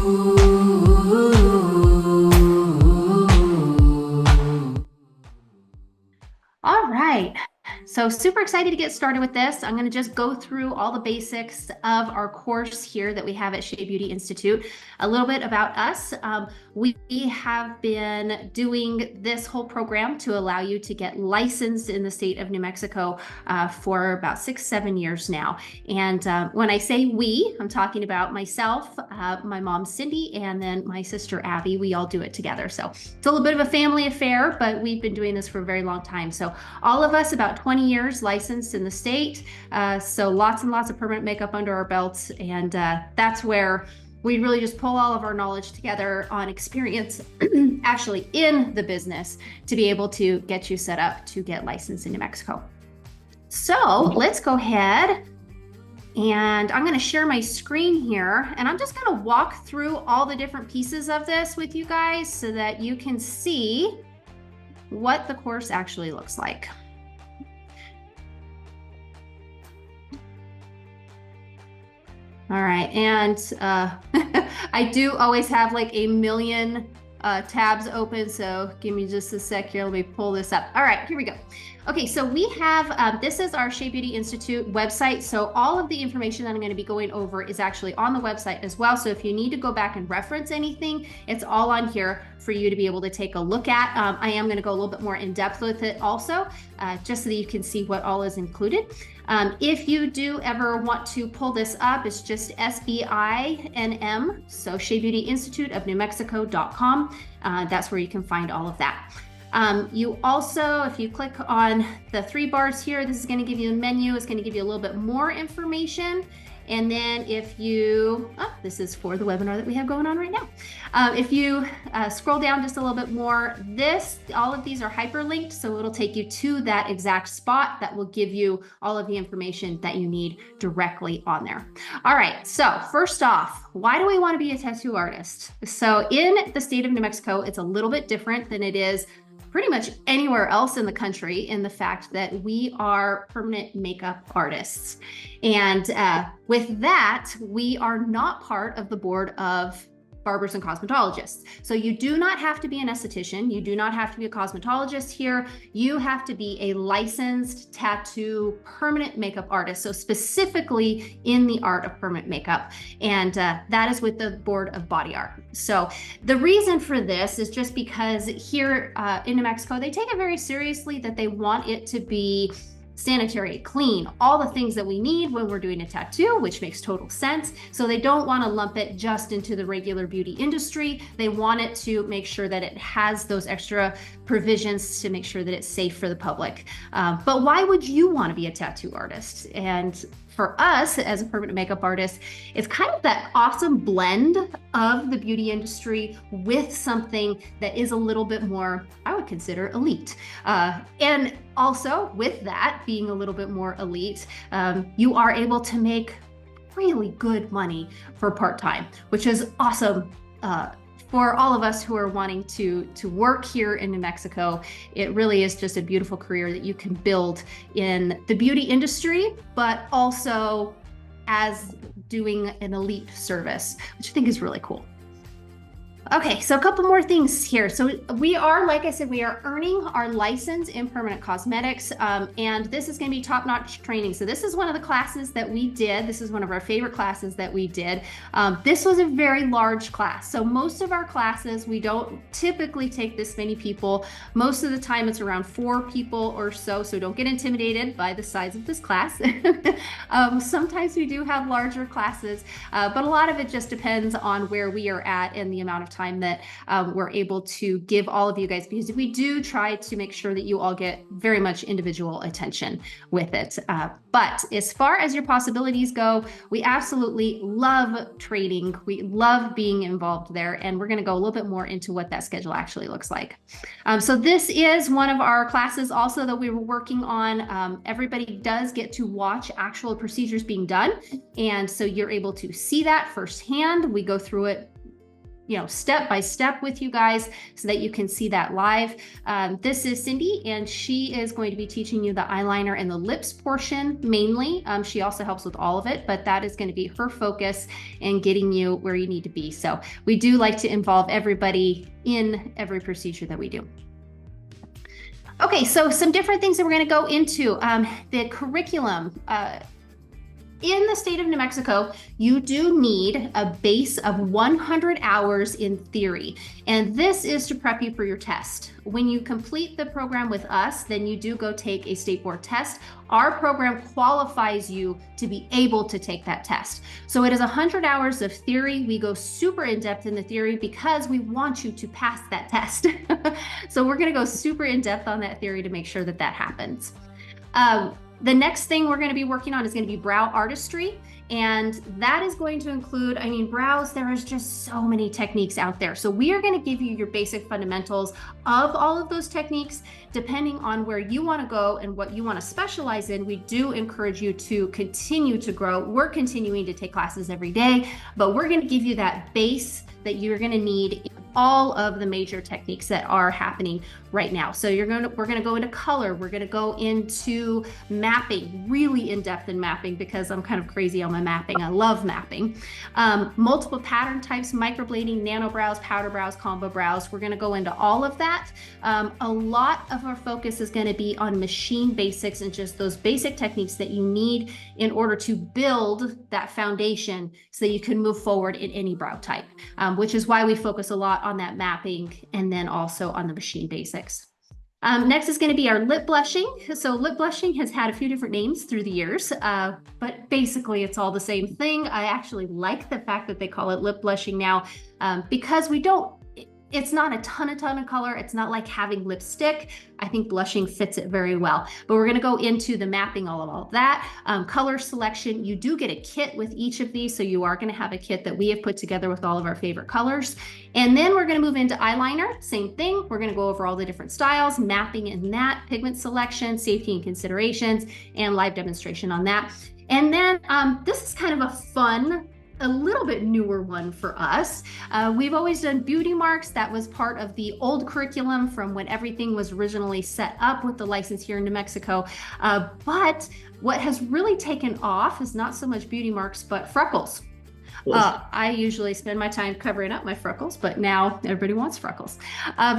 All right. So super excited to get started with this. I'm going to just go through all the basics of our course here that we have at Shea Beauty Institute. A little bit about us. We have been doing this whole program to allow you to get licensed in the state of New Mexico for about 6-7 years now. And when I say we, I'm talking about myself, my mom Cindy, and then my sister Abby. We all do it together. So it's a little bit of a family affair, but we've been doing this for a very long time. So all of us about 20 years licensed in the state. So lots and lots of permanent makeup under our belts. And that's where we really just pull all of our knowledge together on experience actually in the business to be able to get you set up to get licensed in New Mexico. So let's go ahead and I'm going to share my screen here, and I'm just going to walk through all the different pieces of this with you guys so that you can see what the course actually looks like. All right, and I do always have like a million tabs open, so give me just a sec here. Let me pull this up. All right, here we go. Okay, so we have, this is our Shea Beauty Institute website. So all of the information that I'm going to be going over is actually on the website as well. So if you need to go back and reference anything, it's all on here for you to be able to take a look at. I am going to go a little bit more in depth with it also, just so that you can see what all is included. If you do ever want to pull this up, it's just SBINM, so Shea Beauty Institute of New Mexico.com. That's where you can find all of that. You also, if you click on the 3 bars here, this is going to give you a menu. It's going to give you a little bit more information. And then if you, this is for the webinar that we have going on right now. If you scroll down just a little bit more, all of these are hyperlinked, so it'll take you to that exact spot that will give you all of the information that you need directly on there. All right, so first off, why do we want to be a tattoo artist? So in the state of New Mexico, it's a little bit different than it is pretty much anywhere else in the country, in the fact that we are permanent makeup artists. And with that, we are not part of the board of barbers and cosmetologists. So you do not have to be an esthetician. You do not have to be a cosmetologist here. You have to be a licensed tattoo permanent makeup artist. So specifically in the art of permanent makeup. And that is with the Board of Body Art. So the reason for this is just because here in New Mexico, they take it very seriously that they want it to be sanitary, clean, all the things that we need when we're doing a tattoo, which makes total sense. So they don't want to lump it just into the regular beauty industry. They want it to make sure that it has those extra provisions to make sure that it's safe for the public. But why would you want to be a tattoo artist? And for us as a permanent makeup artist, it's kind of that awesome blend of the beauty industry with something that is a little bit more, I would consider, elite. And also with that being a little bit more elite, you are able to make really good money for part-time, which is awesome. For all of us who are wanting to work here in New Mexico, it really is just a beautiful career that you can build in the beauty industry, but also as doing an elite service, which I think is really cool. Okay, so a couple more things here. So we are, like I said, we are earning our license in permanent cosmetics, and this is going to be top-notch training. So this is one of the classes that we did. This is one of our favorite classes that we did. This was a very large class. So most of our classes, we don't typically take this many people. Most of the time it's around 4 people or so, so don't get intimidated by the size of this class. Sometimes we do have larger classes, but a lot of it just depends on where we are at and the amount of time that we're able to give all of you guys, because we do try to make sure that you all get very much individual attention with it. But as far as your possibilities go, we absolutely love training. We love being involved there, and we're going to go a little bit more into what that schedule actually looks like. So this is one of our classes also that we were working on. Everybody does get to watch actual procedures being done, and so you're able to see that firsthand. We go through it step by step with you guys so that you can see that live. This is Cindy, and she is going to be teaching you the eyeliner and the lips portion mainly. She also helps with all of it, but that is going to be her focus in getting you where you need to be. So we do like to involve everybody in every procedure that we do. Okay, so some different things that we're going to go into. The curriculum. In the state of New Mexico, you do need a base of 100 hours in theory, and this is to prep you for your test. When you complete the program with us, then you do go take a state board test. Our program qualifies you to be able to take that test. So it is 100 hours of theory. We go super in depth in the theory because we want you to pass that test. So we're going to go super in depth on that theory to make sure that that happens. The next thing we're going to be working on is going to be brow artistry. And that is going to include, brows, there is just so many techniques out there. So we are going to give you your basic fundamentals of all of those techniques. Depending on where you want to go and what you want to specialize in, we do encourage you to continue to grow. We're continuing to take classes every day, but we're going to give you that base that you're going to need in all of the major techniques that are happening right now. So we're going to go into color. We're going to go into mapping, really in depth in mapping, because I'm kind of crazy on my mapping. I love mapping. Multiple pattern types, microblading, nano brows, powder brows, combo brows. We're going to go into all of that. A lot of our focus is going to be on machine basics and just those basic techniques that you need in order to build that foundation so that you can move forward in any brow type, which is why we focus a lot on that mapping and then also on the machine basics. Next is going to be our lip blushing. So lip blushing has had a few different names through the years, but basically it's all the same thing. I actually like the fact that they call it lip blushing now, because it's not a ton of color. It's not like having lipstick. I think blushing fits it very well. But we're going to go into the mapping, all of that. Color selection, you do get a kit with each of these. So you are going to have a kit that we have put together with all of our favorite colors. And then we're going to move into eyeliner. Same thing. We're going to go over all the different styles, mapping in that, pigment selection, safety and considerations, and live demonstration on that. And then this is kind of a fun, a little bit newer one for us. We've always done beauty marks. That was part of the old curriculum from when everything was originally set up with the license here in New Mexico. But what has really taken off is not so much beauty marks, but freckles. I usually spend my time covering up my freckles, but now everybody wants freckles.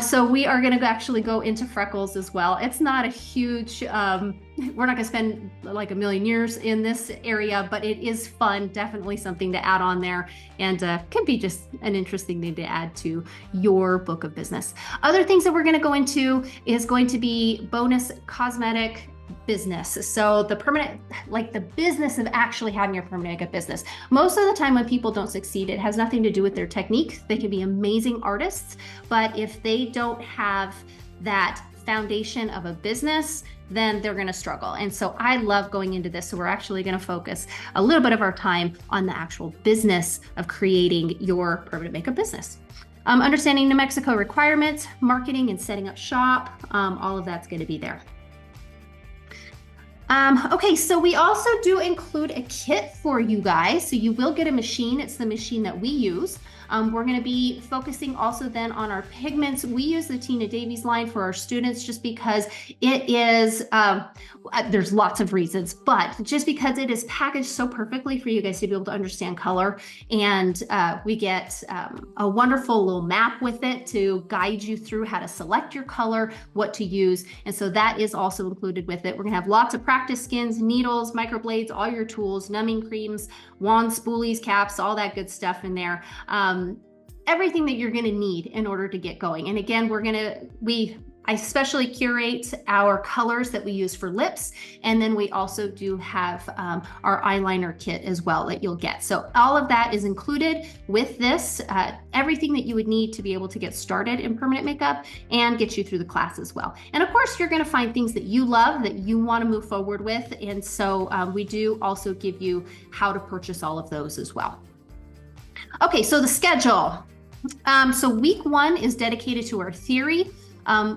So we are going to actually go into freckles as well. It's not a huge, we're not going to spend like a million years in this area, but it is fun, definitely something to add on there, and could be just an interesting thing to add to your book of business. Other things that we're going to go into is going to be bonus cosmetic business. So the permanent, like the business of actually having your permanent makeup business. Most of the time when people don't succeed, it has nothing to do with their technique. They can be amazing artists, but if they don't have that foundation of a business, then they're going to struggle. And so I love going into this. So we're actually going to focus a little bit of our time on the actual business of creating your permanent makeup business. Understanding New Mexico requirements, marketing and setting up shop, all of that's going to be there. Okay, so we also do include a kit for you guys. So you will get a machine. It's the machine that we use. We're going to be focusing also then on our pigments. We use the Tina Davies line for our students just because it is, there's lots of reasons, but just because it is packaged so perfectly for you guys to be able to understand color. And we get a wonderful little map with it to guide you through how to select your color, what to use. And so that is also included with it. We're going to have lots of practice skins, needles, microblades, all your tools, numbing creams, wands, spoolies, caps, all that good stuff in there. Everything that you're going to need in order to get going. And again, I especially curate our colors that we use for lips. And then we also do have our eyeliner kit as well that you'll get. So all of that is included with this, everything that you would need to be able to get started in permanent makeup and get you through the class as well. And of course, you're going to find things that you love that you want to move forward with. And so we do also give you how to purchase all of those as well. Okay, so the schedule. So week 1 is dedicated to our theory.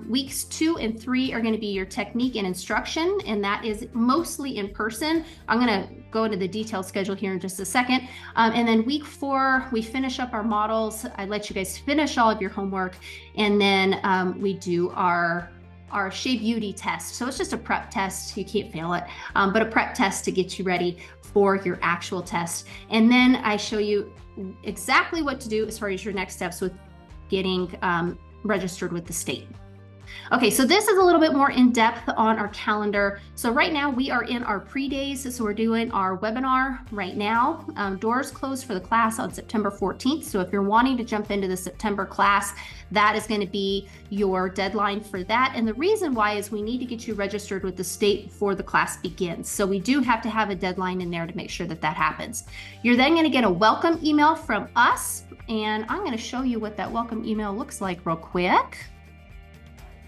Weeks 2 and 3 are going to be your technique and instruction, and that is mostly in person. I'm going to go into the detailed schedule here in just a second. And then week 4, we finish up our models. I let you guys finish all of your homework, and then we do our Shea Beauty test. So it's just a prep test. You can't fail it, but a prep test to get you ready for your actual test. And then I show you exactly what to do as far as your next steps with getting registered with the state. Okay, so this is a little bit more in depth on our calendar. So right now we are in our pre-days. So we're doing our webinar right now. Doors close for the class on September 14th. So if you're wanting to jump into the September class, that is going to be your deadline for that. And the reason why is we need to get you registered with the state before the class begins. So we do have to have a deadline in there to make sure that that happens. You're then going to get a welcome email from us. And I'm going to show you what that welcome email looks like real quick.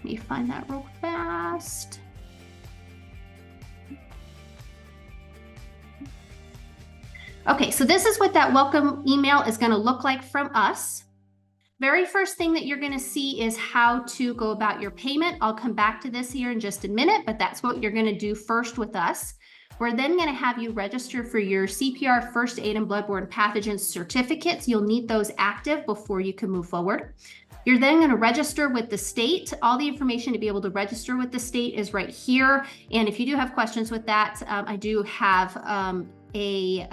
Let me find that real fast. Okay, so this is what that welcome email is going to look like from us. Very first thing that you're going to see is how to go about your payment. I'll come back to this here in just a minute, but that's what you're going to do first with us. We're then going to have you register for your CPR first aid and bloodborne pathogens certificates. You'll need those active before you can move forward. You're then going to register with the state. All the information to be able to register with the state is right here. And if you do have questions with that, I do have a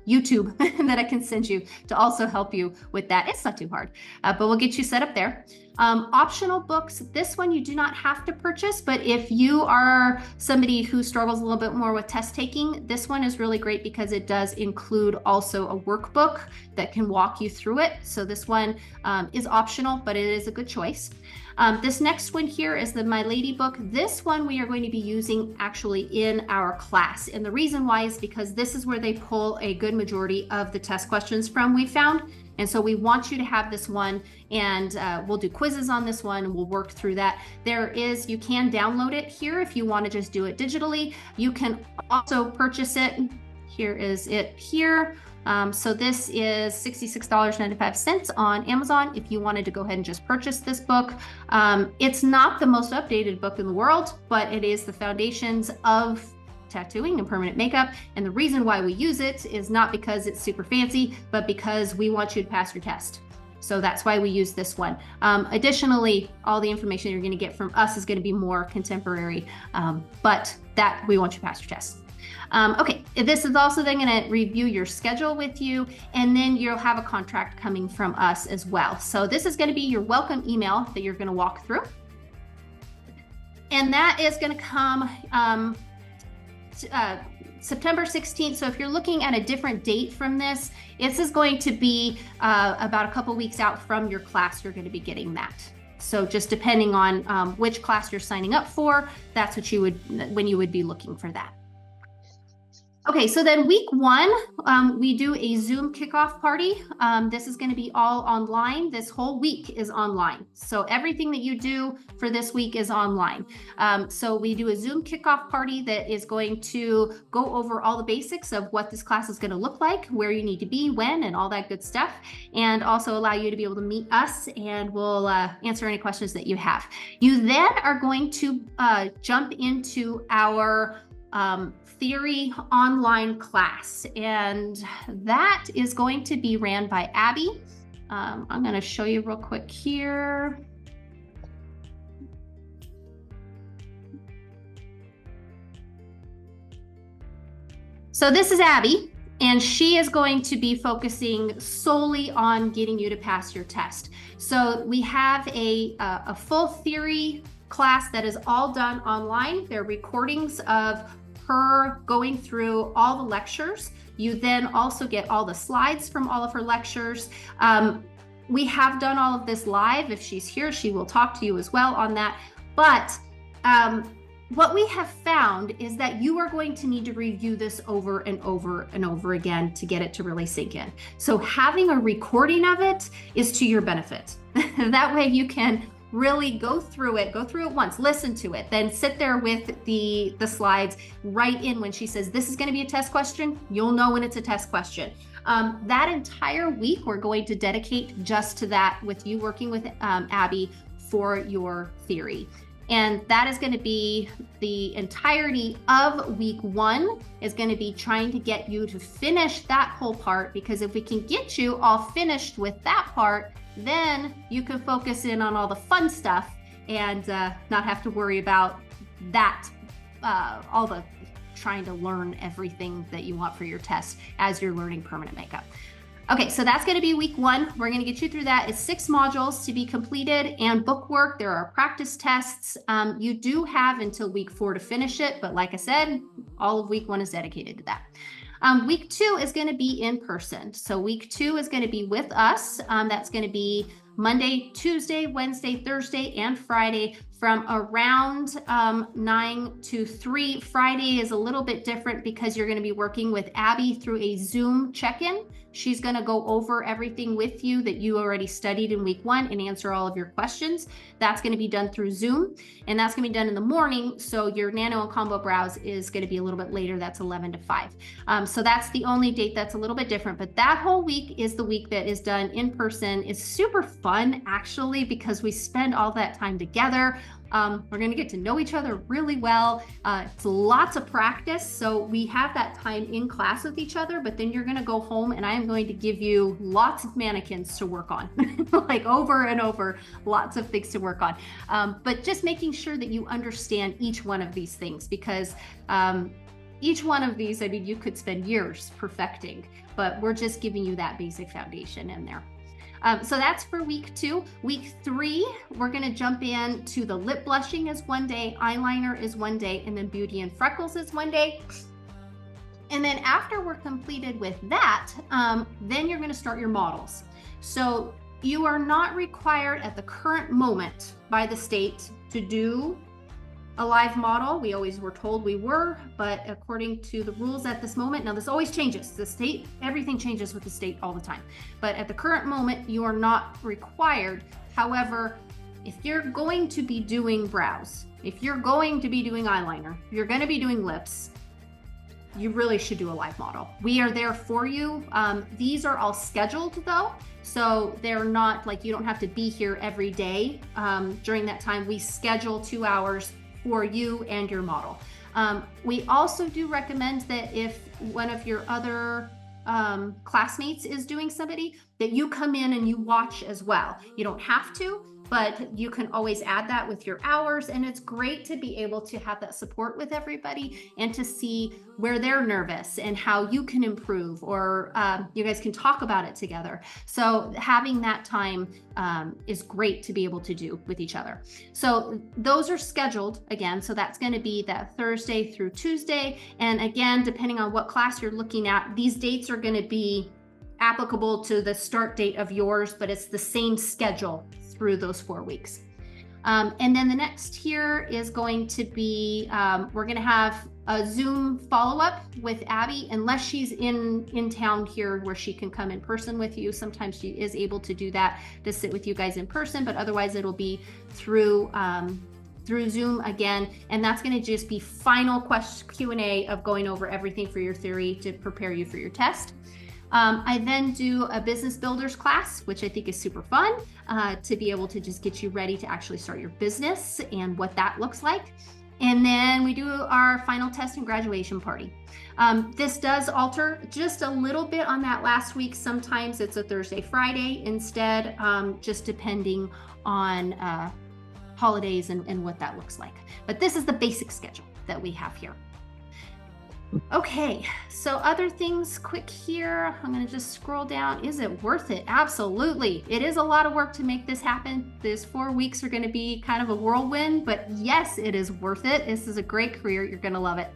YouTube that I can send you to also help you with that. It's not too hard, but we'll get you set up there. Optional books, this one you do not have to purchase, but if you are somebody who struggles a little bit more with test taking, this one is really great because it does include also a workbook that can walk you through it. So this one is optional, but it is a good choice. This next one here is the My Lady book. This one we are going to be using actually in our class. And the reason why is because this is where they pull a good majority of the test questions from, we found. And so we want you to have this one, and we'll do quizzes on this one and we'll work through that. You can download it here if you want to just do it digitally. You can also purchase it. Here is it here. So this is $66.95 on Amazon if you wanted to go ahead and just purchase this book. It's not the most updated book in the world, but it is the foundations of tattooing and permanent makeup. And the reason why we use it is not because it's super fancy, but because we want you to pass your test. So that's why we use this one. Additionally, all the information you're going to get from us is going to be more contemporary, but that we want you to pass your test. Okay, this is also then going to review your schedule with you, and then you'll have a contract coming from us as well. So this is going to be your welcome email that you're going to walk through. And that is going to come September 16th. So if you're looking at a different date from this is going to be about a couple weeks out from your class, you're going to be getting that. So just depending on which class you're signing up for, that's what when you would be looking for that. Okay, so then week 1, we do a Zoom kickoff party. This is going to be all online. This whole week is online. So everything that you do for this week is online. So we do a Zoom kickoff party that is going to go over all the basics of what this class is going to look like, where you need to be, when, and all that good stuff, and also allow you to be able to meet us, and we'll answer any questions that you have. You then are going to jump into our theory online class, and that is going to be ran by Abby. I'm going to show you real quick here. So this is Abby, and she is going to be focusing solely on getting you to pass your test. So we have a full theory class that is all done online. There are recordings of her going through all the lectures. You then also get all the slides from all of her lectures. We have done all of this live. If she's here, she will talk to you as well on that. But what we have found is that you are going to need to review this over and over and over again to get it to really sink in. So having a recording of it is to your benefit. That way you can really go through it once, listen to it, then sit there with the slides, write in when she says this is going to be a test question, you'll know when it's a test question. That entire week we're going to dedicate just to that, with you working with Abby for your theory. And that is going to be the entirety of week 1 is going to be trying to get you to finish that whole part, because if we can get you all finished with that part, then you can focus in on all the fun stuff and not have to worry about that, all the trying to learn everything that you want for your test as you're learning permanent makeup. Okay, so that's going to be week 1. We're going to get you through that. It's 6 modules to be completed and bookwork. There are practice tests. You do have until week 4 to finish it, but like I said, all of week 1 is dedicated to that. Week 2 is going to be in person. So week 2 is going to be with us. That's going to be Monday, Tuesday, Wednesday, Thursday, and Friday from around 9 to 3. Friday is a little bit different because you're going to be working with Abby through a Zoom check-in. She's going to go over everything with you that you already studied in week 1 and answer all of your questions. That's going to be done through Zoom, and that's going to be done in the morning. So your nano and combo brows is going to be a little bit later. That's 11 to 5. So that's the only date that's a little bit different, but that whole week is the week that is done in person. It's super fun actually, because we spend all that time together. We're going to get to know each other really well. It's lots of practice. So we have that time in class with each other, but then you're going to go home and I am going to give you lots of mannequins to work on, like over and over, lots of things to work on. But just making sure that you understand each one of these things, because each one of these, I mean, you could spend years perfecting, but we're just giving you that basic foundation in there. So that's for week 2. Week 3, we're going to jump in to the lip blushing is one day, eyeliner is one day, and then beauty and freckles is one day. And then after we're completed with that, then you're going to start your models. So you are not required at the current moment by the state to do a live model. We always were told we were, but according to the rules at this moment, now this always changes. The state, everything changes with the state all the time. But at the current moment, you are not required. However, if you're going to be doing brows, if you're going to be doing eyeliner, if you're going to be doing lips, you really should do a live model. We are there for you. These are all scheduled though. So they're not like, you don't have to be here every day. During that time, we schedule 2 hours for you and your model. We also do recommend that if one of your other classmates is doing somebody, that you come in and you watch as well. You don't have to, but you can always add that with your hours. And it's great to be able to have that support with everybody and to see where they're nervous and how you can improve, or you guys can talk about it together. So having that time is great to be able to do with each other. So those are scheduled again. So that's going to be that Thursday through Tuesday. And again, depending on what class you're looking at, these dates are going to be applicable to the start date of yours, but it's the same schedule through those 4 weeks. And then the next here is going to be, we're going to have a Zoom follow-up with Abby, unless she's in town here where she can come in person with you. Sometimes she is able to do that, to sit with you guys in person, but otherwise it'll be through Zoom again. And that's going to just be final Q&A of going over everything for your theory to prepare you for your test. I then do a business builders class, which I think is super fun, to be able to just get you ready to actually start your business and what that looks like. And then we do our final test and graduation party. This does alter just a little bit on that last week. Sometimes it's a Thursday, Friday instead, just depending on holidays and what that looks like. But this is the basic schedule that we have here. Okay, so other things quick here. I'm going to just scroll down. Is it worth it? Absolutely. It is a lot of work to make this happen. These 4 weeks are going to be kind of a whirlwind, but yes, it is worth it. This is a great career. You're going to love it.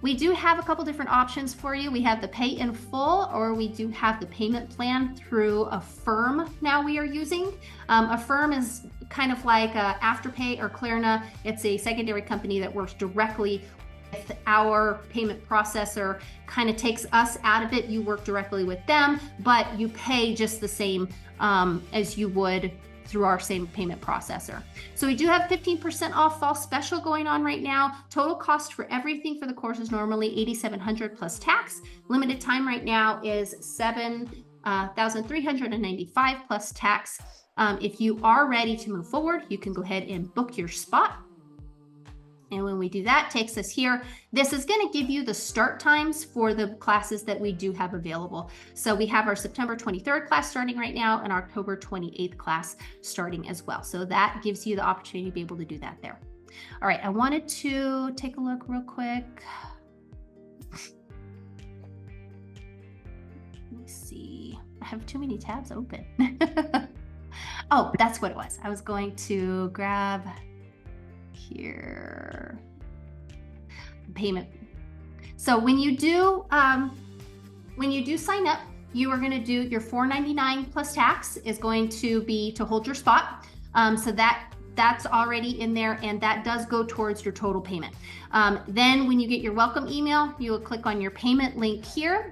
We do have a couple different options for you. We have the pay in full, or we do have the payment plan through Affirm now we are using. Affirm is kind of like Afterpay or Klarna. It's a secondary company that works directly with our payment processor, kind of takes us out of it. You work directly with them, but you pay just the same as you would through our same payment processor. So we do have 15% off fall special going on right now. Total cost for everything for the course is normally $8,700 plus tax. Limited time right now is 7 $1,395 plus tax. If you are ready to move forward, you can go ahead and book your spot. And when we do that, it takes us here. This is going to give you the start times for the classes that we do have available. So we have our September 23rd class starting right now and October 28th class starting as well. So that gives you the opportunity to be able to do that there. All right, I wanted to take a look real quick. Let me see. I have too many tabs open. Oh, that's what it was. I was going to grab here payment. So when you do sign up, you are going to do your $499 plus tax is going to be to hold your spot. So that's already in there, and that does go towards your total payment. Then when you get your welcome email, you will click on your payment link here.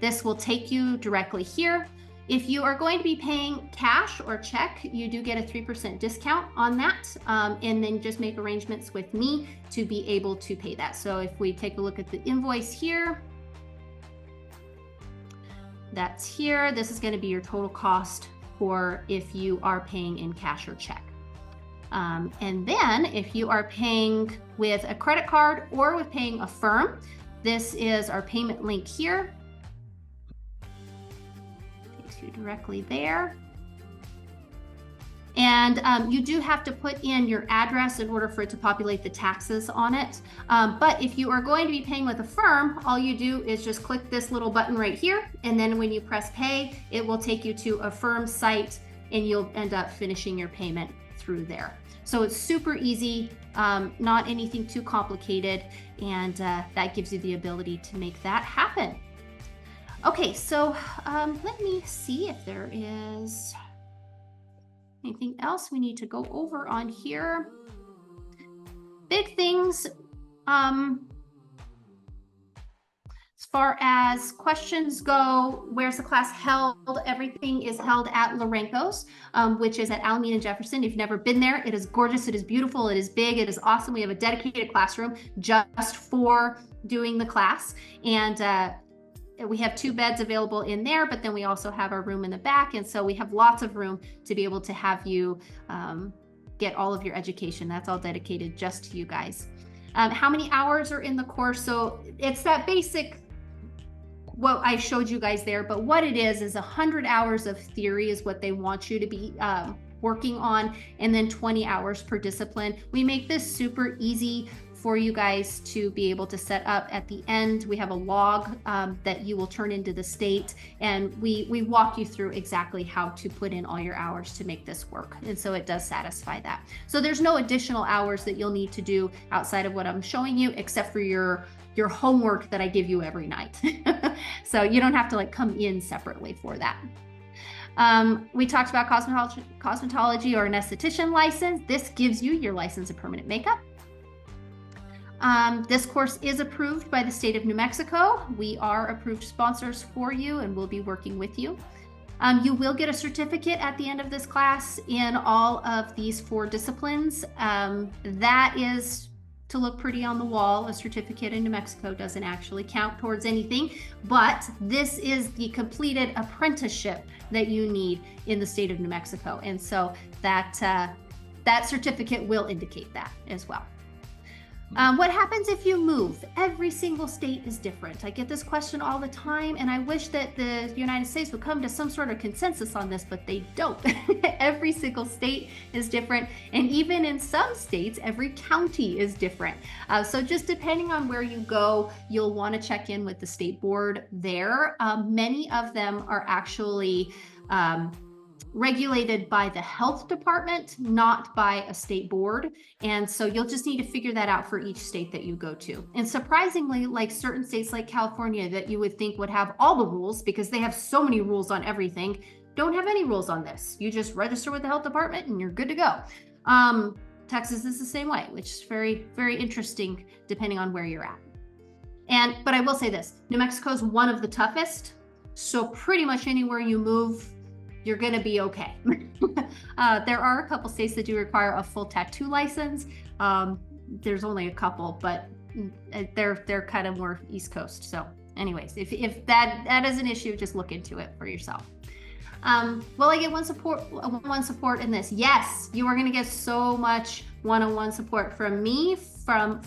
This will take you directly here. If you are going to be paying cash or check, you do get a 3% discount on that, and then just make arrangements with me to be able to pay that. So if we take a look at the invoice here, that's here. This is going to be your total cost for if you are paying in cash or check. And then if you are paying with a credit card or with paying Affirm, this is our payment link here. Takes you directly there. And you do have to put in your address in order for it to populate the taxes on it. But if you are going to be paying with Affirm, all you do is just click this little button right here. And then when you press pay, it will take you to Affirm's site and you'll end up finishing your payment through there. So it's super easy, not anything too complicated, and that gives you the ability to make that happen. Okay, so let me see if there is anything else we need to go over on here. Big things, as far as questions go, where's the class held? Everything is held at Lourenco's, which is at Alameda and Jefferson. If you've never been there, it is gorgeous, it is beautiful, it is big, it is awesome. We have a dedicated classroom just for doing the class. And we have 2 beds available in there, but then we also have our room in the back. And so we have lots of room to be able to have you get all of your education. That's all dedicated just to you guys. How many hours are in the course? So it's that basic, what I showed you guys there, but what it is 100 hours of theory is what they want you to be working on, and then 20 hours per discipline. We make this super easy for you guys to be able to set up. At the end, we have a log that you will turn into the state, and we walk you through exactly how to put in all your hours to make this work. And so it does satisfy that. So there's no additional hours that you'll need to do outside of what I'm showing you, except for your homework that I give you every night. So you don't have to like come in separately for that. We talked about cosmetology or an esthetician license. This gives you your license in permanent makeup. This course is approved by the state of New Mexico. We are approved sponsors for you and we'll be working with you. You will get a certificate at the end of this class in all of these 4 disciplines. That is to look pretty on the wall. A certificate in New Mexico doesn't actually count towards anything, but this is the completed apprenticeship that you need in the state of New Mexico. And so that certificate will indicate that as well. What happens if you move? Every single state is different. I get this question all the time, and I wish that the United States would come to some sort of consensus on this, but they don't. Every single state is different, and even in some states, every county is different. So just depending on where you go, you'll want to check in with the state board there. Many of them are actually regulated by the health department, not by a state board. And so you'll just need to figure that out for each state that you go to. And surprisingly, like certain states like California that you would think would have all the rules because they have so many rules on everything, don't have any rules on this. You just register with the health department and you're good to go. Texas is the same way, which is very, very interesting depending on where you're at. But I will say this, New Mexico is one of the toughest. So pretty much anywhere you move, you're going to be okay. There are a couple states that do require a full tattoo license. There's only a couple, but they're kind of more East Coast. So anyways, if that is an issue, just look into it for yourself. Will I get one-on-one support in this? Yes, you are going to get so much one-on-one support from me,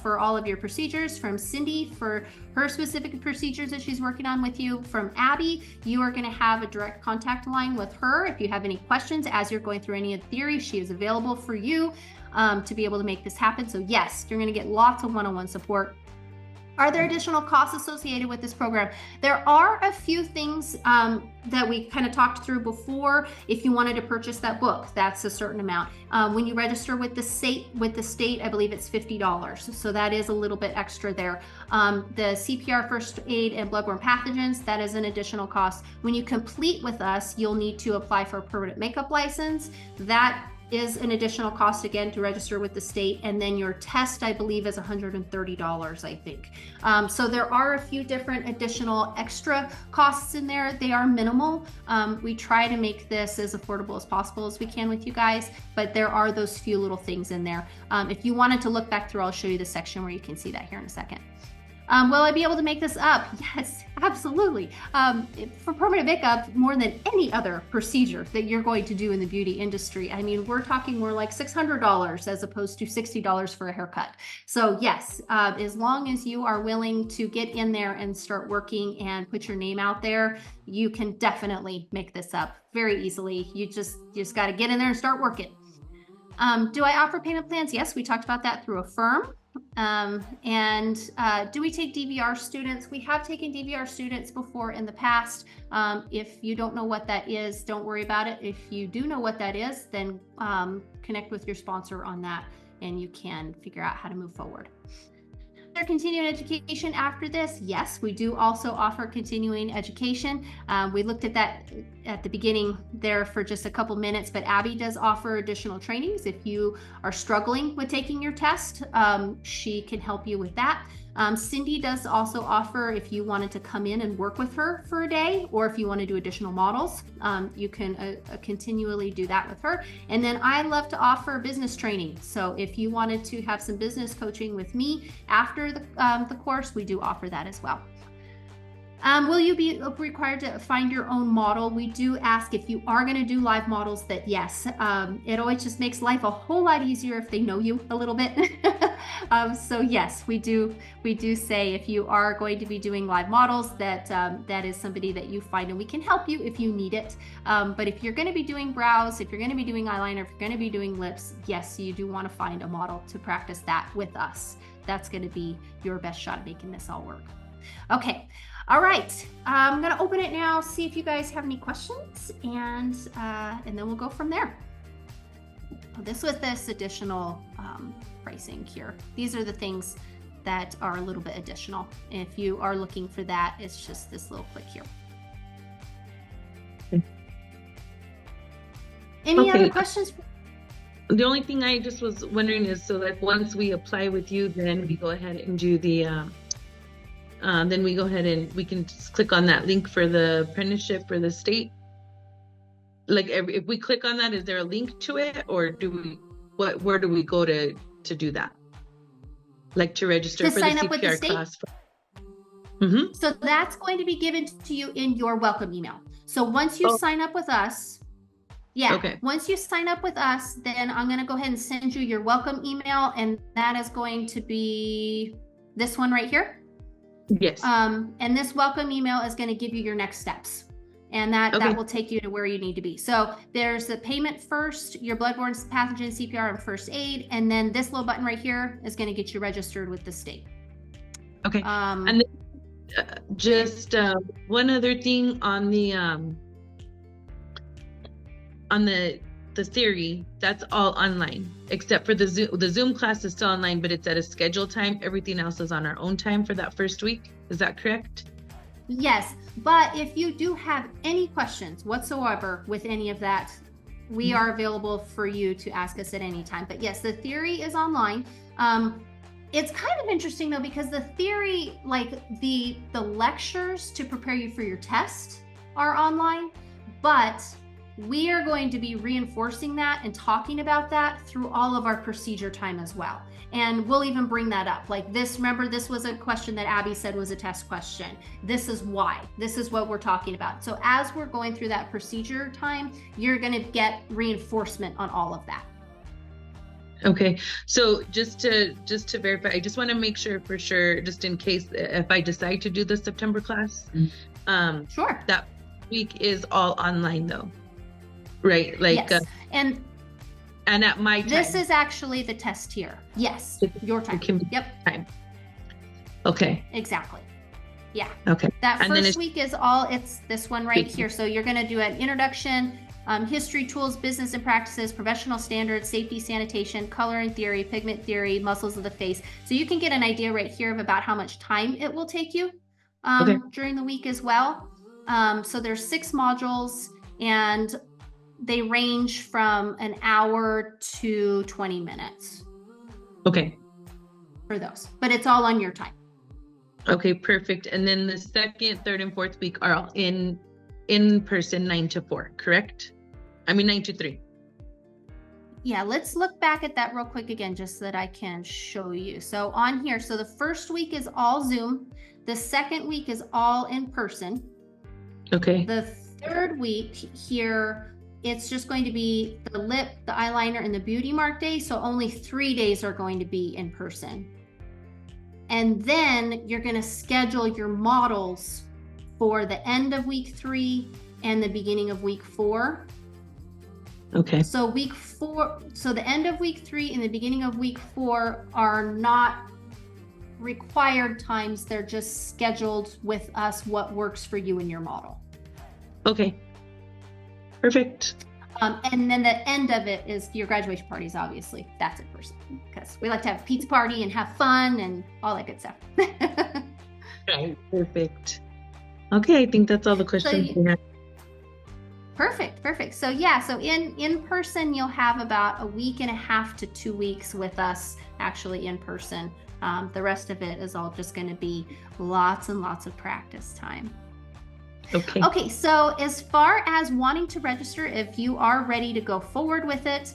for all of your procedures, from Cindy for her specific procedures that she's working on with you, from Abby. You are going to have a direct contact line with her if you have any questions as you're going through any of the theory. She is available for you to be able to make this happen. So yes, you're going to get lots of one-on-one support. Are there additional costs associated with this program? There are a few things that we kind of talked through before. If you wanted to purchase that book, that's a certain amount. When you register with the state, I believe it's $50. So that is a little bit extra there. The CPR, first aid, and bloodborne pathogens, that is an additional cost. When you complete with us, you'll need to apply for a permanent makeup license. That is an additional cost, again, to register with the state. And then your test, I believe, is $130, I think. So there are a few different additional extra costs in there. They are minimal. We try to make this as affordable as possible as we can with you guys, but there are those few little things in there. If you wanted to look back through, I'll show you the section where you can see that here in a second. Will I be able to make this up? Yes, absolutely. For permanent makeup, more than any other procedure that you're going to do in the beauty industry, I mean, we're talking more like $600 as opposed to $60 for a haircut. So yes, as long as you are willing to get in there and start working and put your name out there, you can definitely make this up very easily. You just got to get in there and start working. Do I offer payment plans? Yes, we talked about that through Affirm. Do we take DVR students? We have taken DVR students before in the past. If you don't know what that is, don't worry about it. If you do know what that is, then connect with your sponsor on that and you can figure out how to move forward. Is there continuing education after this? Yes, we do also offer continuing education. We looked at that at the beginning there for just a couple minutes, but Abby does offer additional trainings. If you are struggling with taking your test, she can help you with that. Cindy does also offer, if you wanted to come in and work with her for a day, or if you want to do additional models, you can continually do that with her. And then I love to offer business training. So if you wanted to have some business coaching with me after the course, we do offer that as well. Will you be required to find your own model? We do ask if you are going to do live models that yes. It always just makes life a whole lot easier if they know you a little bit. So yes, we do say if you are going to be doing live models that that is somebody that you find, and we can help you if you need it. But if you're going to be doing brows, if you're going to be doing eyeliner, if you're going to be doing lips, yes, you do want to find a model to practice that with us. That's going to be your best shot at making this all work. Okay. All right, I'm going to open it now, see if you guys have any questions, and then we'll go from there. This was this additional pricing here. These are the things that are a little bit additional. If you are looking for that, it's just this little click here. Any other questions? The only thing I just was wondering is, so like once we apply with you, then we go ahead and do the then we go ahead and we can just click on that link for the apprenticeship for the state. Like if we click on that, is there a link to it, or do we, where do we go to do that? Like to register for the CPR class? So that's going to be given to you in your welcome email. So once you sign up with us, once you sign up with us, then I'm going to go ahead and send you your welcome email, and that is going to be this one right here. Yes. And this welcome email is going to give you your next steps, and that will take you to where you need to be. So there's the payment first, your bloodborne pathogen, CPR, and first aid, and then this little button right here is going to get you registered with the state. Okay. And then, just one other thing on the theory, that's all online except for the Zoom class is still online, but it's at a scheduled time. Everything else is on our own time for that first week. Is that correct? Yes, but if you do have any questions whatsoever with any of that, we are available for you to ask us at any time. But yes, the theory is online. It's kind of interesting though, because the theory, like the lectures to prepare you for your test are online, but we are going to be reinforcing that and talking about that through all of our procedure time as well. And we'll even bring that up. Like this, remember, this was a question that Abby said was a test question. This is why. This is what we're talking about. So as we're going through that procedure time, you're going to get reinforcement on all of that. Okay. So just to verify, I just want to make sure for sure, just in case if I decide to do the September class, sure. That week is all online though, right? Like, yes. And at my time. This is actually the test here. Yes, your time. Yep. Time. Okay. Exactly. Yeah. Okay. That first week is all, it's this one right here. So you're going to do an introduction, history, tools, business and practices, professional standards, safety, sanitation, coloring theory, pigment theory, muscles of the face. So you can get an idea right here of about how much time it will take you during the week as well. So there's 6 modules and they range from an hour to 20 minutes. Okay. For those, but it's all on your time. Okay, perfect. And then the second, third, and fourth week are all in person 9 to 4, correct? I mean 9 to 3. Yeah, let's look back at that real quick again, just so that I can show you. So on here, so the first week is all Zoom. The second week is all in person. Okay. The third week here, it's just going to be the lip, the eyeliner, and the beauty mark day. So only 3 days are going to be in person. And then you're going to schedule your models for the end of week 3 and the beginning of week 4. Okay. So week 4, so the end of week 3 and the beginning of week 4 are not required times. They're just scheduled with us what works for you and your model. Okay. Perfect. And then the end of it is your graduation parties, obviously. That's in person because we like to have a pizza party and have fun and all that good stuff. Right. Perfect. Okay, I think that's all the questions we have. Perfect. So yeah, so in person, you'll have about a week and a half to 2 weeks with us actually in person. The rest of it is all just going to be lots and lots of practice time. Okay, so as far as wanting to register, if you are ready to go forward with it,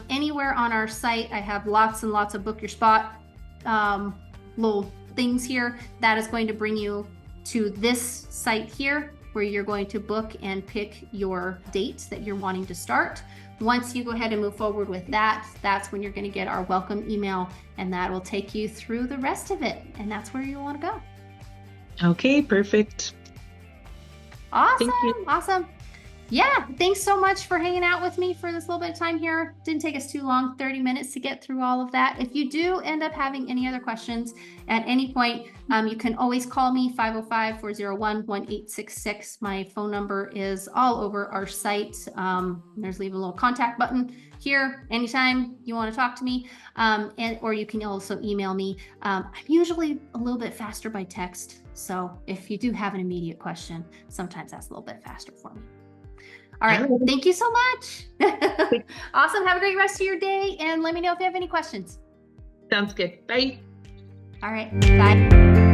anywhere on our site, I have lots and lots of book your spot little things here that is going to bring you to this site here where you're going to book and pick your date that you're wanting to start. Once you go ahead and move forward with that, that's when you're going to get our welcome email, and that will take you through the rest of it, and that's where you want to go. Okay, perfect. Awesome. Yeah, thanks so much for hanging out with me for this little bit of time here. Didn't take us too long, 30 minutes to get through all of that. If you do end up having any other questions at any point, you can always call me, 505-401-1866. My phone number is all over our site. There's leave a little contact button here anytime you want to talk to me, or you can also email me. I'm usually a little bit faster by text, so if you do have an immediate question, sometimes that's a little bit faster for me. All right. Thank you so much. Awesome. Have a great rest of your day, and let me know if you have any questions. Sounds good. Bye. All right. Bye.